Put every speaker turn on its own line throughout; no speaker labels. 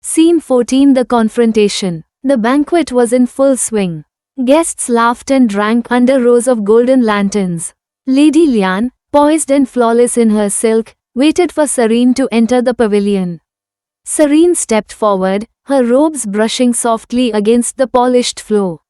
Scene 14. The confrontation. The banquet was in full swing. Guests laughed and drank under rows of golden lanterns. Lady Lian, poised and flawless in her silk, waited for Serene to enter the pavilion. Serene stepped forward, her robes brushing softly against the polished floor.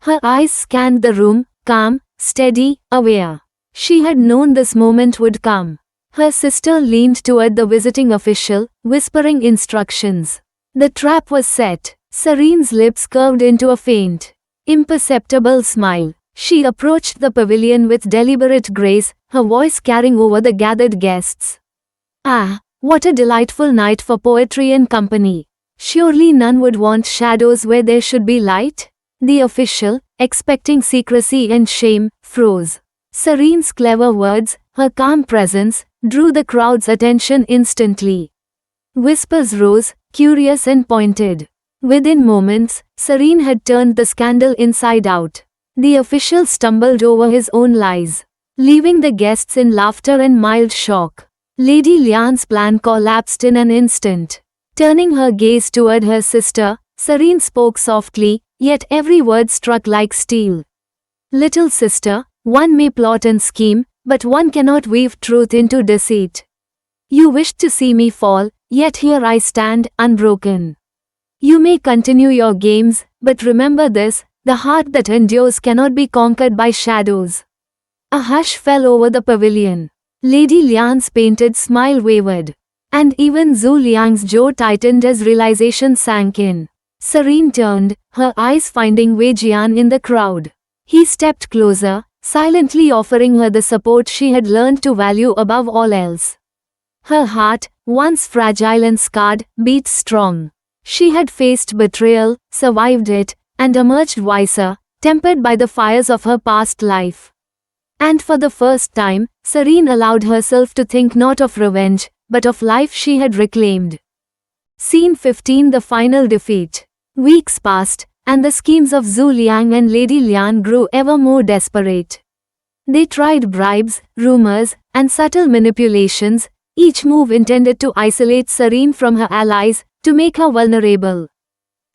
Her eyes scanned the room, calm, steady, aware. She had known this moment would come. Her sister leaned toward the visiting official, whispering instructions. The trap was set. Serene's lips curved into a faint, imperceptible smile. She approached the pavilion with deliberate grace, her voice carrying over the gathered guests. Ah, what a delightful night for poetry and company. Surely none would want shadows where there should be light? The official, expecting secrecy and shame, froze. Serene's clever words, her calm presence, drew the crowd's attention instantly. Whispers rose, curious and pointed. Within moments, Serene had turned the scandal inside out. The official stumbled over his own lies, leaving the guests in laughter and mild shock. Lady Lian's plan collapsed in an instant. Turning her gaze toward her sister, Serene spoke softly, yet every word struck like steel. Little sister, one may plot and scheme, but one cannot weave truth into deceit. You wished to see me fall, yet here I stand, unbroken. You may continue your games, but remember this, the heart that endures cannot be conquered by shadows. A hush fell over the pavilion. Lady Lian's painted smile wavered. And even Zhu Liang's jaw tightened as realization sank in. Serene turned, her eyes finding Wei Jian in the crowd. He stepped closer, silently offering her the support she had learned to value above all else. Her heart, once fragile and scarred, beat strong. She had faced betrayal, survived it, and emerged wiser, tempered by the fires of her past life. And for the first time, Serene allowed herself to think not of revenge, but of life she had reclaimed. Scene 15. The final defeat. Weeks passed, and the schemes of Zhu Liang and Lady Lian grew ever more desperate. They tried bribes, rumors, and subtle manipulations, each move intended to isolate Serene from her allies, to make her vulnerable.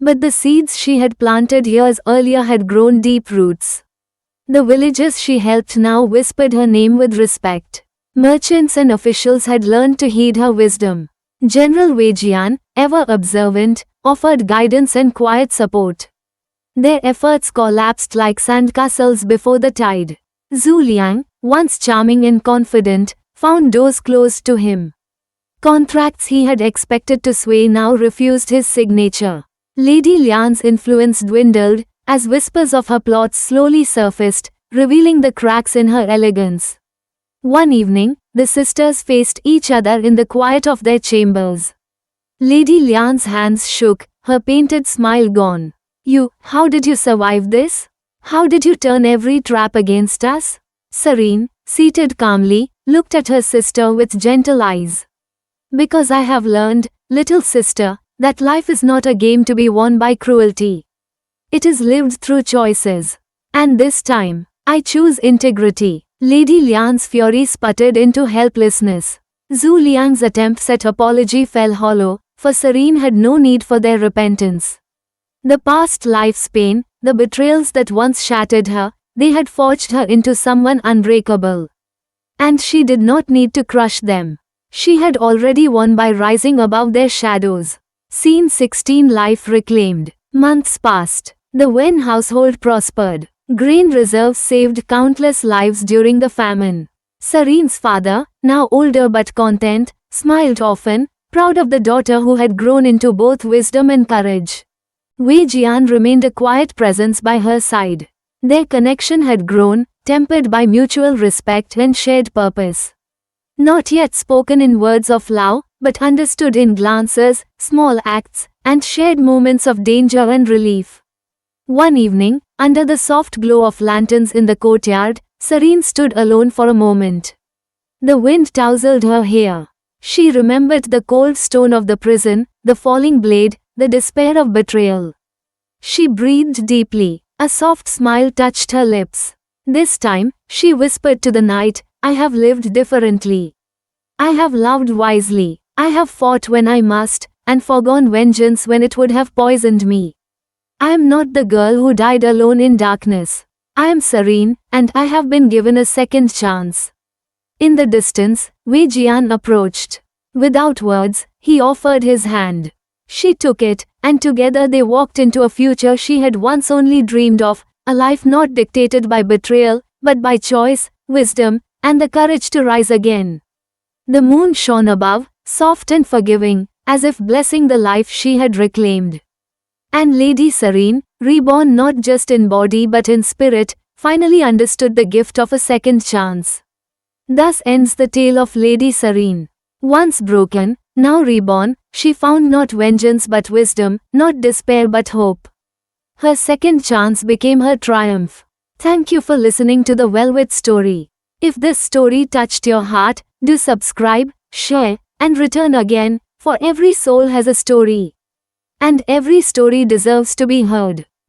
But the seeds she had planted years earlier had grown deep roots. The villagers she helped now whispered her name with respect. Merchants and officials had learned to heed her wisdom. General Wei Jian, ever observant, offered guidance and quiet support. Their efforts collapsed like sandcastles before the tide. Zhu Liang, once charming and confident, found doors closed to him. Contracts he had expected to sway now refused his signature. Lady Lian's influence dwindled, as whispers of her plots slowly surfaced, revealing the cracks in her elegance. One evening, the sisters faced each other in the quiet of their chambers. Lady Lian's hands shook, her painted smile gone. How did you survive this? How did you turn every trap against us? Serene, seated calmly, looked at her sister with gentle eyes. Because I have learned, little sister, that life is not a game to be won by cruelty. It is lived through choices. And this time, I choose integrity. Lady Lian's fury sputtered into helplessness. Zhu Liang's attempts at apology fell hollow, for Serene had no need for their repentance. The past life's pain, the betrayals that once shattered her, they had forged her into someone unbreakable. And she did not need to crush them. She had already won by rising above their shadows. Scene 16. Life reclaimed. Months passed. The Wen household prospered. Grain reserves saved countless lives during the famine. Serene's father, now older but content, smiled often, proud of the daughter who had grown into both wisdom and courage. Wei Jian remained a quiet presence by her side. Their connection had grown, tempered by mutual respect and shared purpose. Not yet spoken in words of love, but understood in glances, small acts, and shared moments of danger and relief. One evening, under the soft glow of lanterns in the courtyard, Serene stood alone for a moment. The wind tousled her hair. She remembered the cold stone of the prison, the falling blade, the despair of betrayal. She breathed deeply. A soft smile touched her lips. This time, she whispered to the night, I have lived differently. I have loved wisely. I have fought when I must, and foregone vengeance when it would have poisoned me. I am not the girl who died alone in darkness. I am serene, and I have been given a second chance. In the distance, Wei Jian approached. Without words, he offered his hand. She took it, and together they walked into a future she had once only dreamed of, a life not dictated by betrayal, but by choice, wisdom, and the courage to rise again. The moon shone above, soft and forgiving, as if blessing the life she had reclaimed. And Lady Serene, reborn not just in body but in spirit, finally understood the gift of a second chance. Thus ends the tale of Lady Serene. Once broken, now reborn, she found not vengeance but wisdom, not despair but hope. Her second chance became her triumph. Thank you for listening to the Velvet Story. If this story touched your heart, do subscribe, share, and return again, for every soul has a story. And every story deserves to be heard.